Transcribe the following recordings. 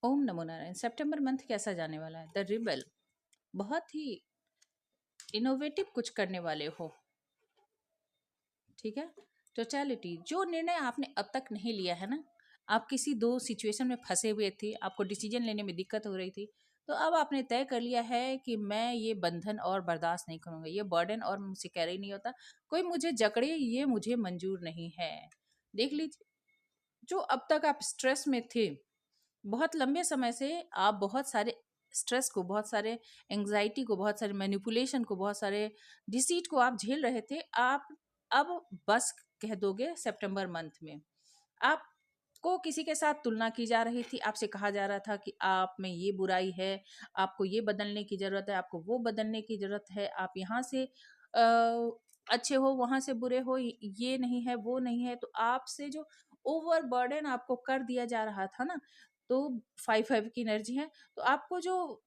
ओम नमो नारायण। सितंबर month कैसा जाने वाला है? The rebel. बहुत ही इनोवेटिव कुछ करने वाले हो। ठीक है। टोटलिटी, जो निर्णय आपने अब तक नहीं लिया है ना, आप किसी दो सिचुएशन में फंसे हुए थे, आपको डिसीजन लेने में दिक्कत हो रही थी, तो अब आपने तय कर लिया है कि मैं ये बंधन और बर्दाश्त नहीं करूंगा, ये बर्डन और मुझसे कैरी नहीं होता, कोई मुझे जकड़े, ये मुझे मंजूर नहीं है। देख लीजिए, जो अब तक आप स्ट्रेस में थे, बहुत लंबे समय से आप बहुत सारे स्ट्रेस को, बहुत सारे एंग्जाइटी को, बहुत सारे मैनिपुलेशन को, बहुत सारे डिसीट को आप झेल रहे थे। आप अब बस कह दोगे सितंबर मंथ में। आपको किसी के साथ तुलना की जा रही थी, आपसे कहा जा रहा था कि आप में ये बुराई है, आपको ये बदलने की जरूरत है, आपको वो बदलने की जरूरत है, आप यहाँ से अच्छे हो, वहां से बुरे हो, ये नहीं है, वो नहीं है। तो आपसे जो ओवर बर्डन आपको कर दिया जा रहा था ना, तो 5-5 की एनर्जी है, तो आपको जो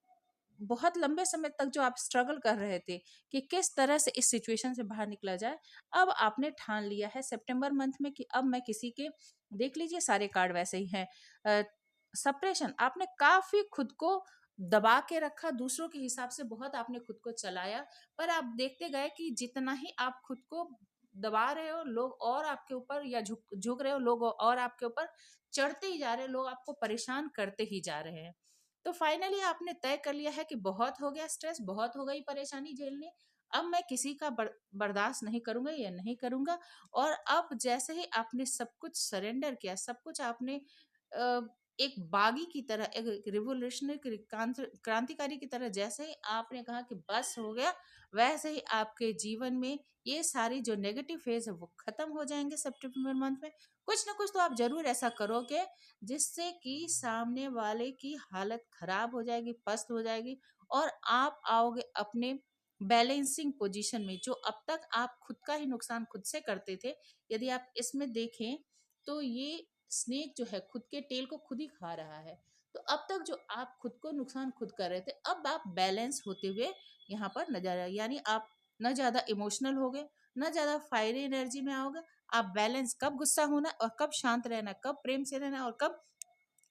बहुत लंबे समय तक जो आप स्ट्रगल कर रहे थे कि किस तरह से इस सिचुएशन से बाहर निकला जाए, अब आपने ठान लिया है सितंबर मंथ में कि अब मैं किसी के, देख लीजिए सारे कार्ड वैसे ही हैं। सप्रेशन, आपने काफी खुद को दबा के रखा, दूसरों के हिसाब से बहुत आपने खुद को चलाया, पर आप देखते गए कि जितना ही आप खुद को दबा रहे हो, लोग और आपके ऊपर, या झुक झुक रहे हो, लोग और आपके ऊपर चढ़ते ही जा रहे हैं, लोग आपको परेशान करते ही जा रहे हैं। तो फाइनली आपने तय कर लिया है कि बहुत हो गया स्ट्रेस, बहुत हो गई परेशानी झेलने, अब मैं किसी का बर्दाश्त नहीं करूंगा, या नहीं करूंगा। और अब जैसे ही आपने सब कुछ सरेंडर किया, सब कुछ आपने अ, एक बागी की तरह, एक रिवोल्यूशनरी क्रांतिकारी की तरह, जैसे ही आपने कहा कि बस हो गया, वैसे ही आपके जीवन में ये सारी जो नेगेटिव फेज है वो खत्म हो जाएंगे सितंबर मंथ में। कुछ ना कुछ तो आप जरूर ऐसा करोगे जिससे कि सामने वाले की हालत खराब हो जाएगी, पस्त हो जाएगी, और आप आओगे अपने बैलेंसिंग पोजीशन में। जो अब तक आप खुद का ही नुकसान खुद से करते थे, यदि आप इसमें देखें तो ये स्नेक जो है खुद के टेल को खुद ही खा रहा है। तो अब तक जो आप खुद को नुकसान खुद कर रहे थे, अब आप बैलेंस होते हुए यहाँ पर नजर आए, यानी आप न ज्यादा इमोशनल हो गए, न ज्यादा फायरी एनर्जी में आओगे। आप बैलेंस, कब गुस्सा होना और कब शांत रहना, कब प्रेम से रहना और कब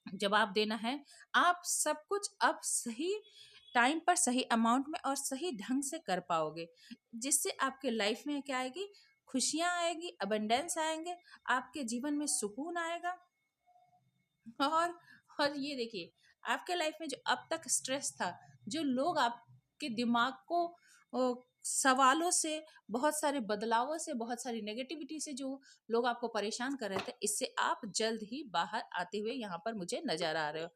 जवाब देना है, आप सब कुछ अब सही टाइम पर, सही अमाउंट में और सही ढंग से कर पाओगे, जिससे आपके लाइफ में क्या आएगी, खुशियां आएगी, अबंडेंस आएंगे, आपके जीवन में सुकून आएगा। और और ये देखिए, आपके लाइफ में जो अब तक स्ट्रेस था, जो लोग आपके दिमाग को सवालों से, बहुत सारे बदलावों से, बहुत सारी नेगेटिविटी से जो लोग आपको परेशान कर रहे थे, इससे आप जल्द ही बाहर आते हुए यहाँ पर मुझे नजर आ रहे हो।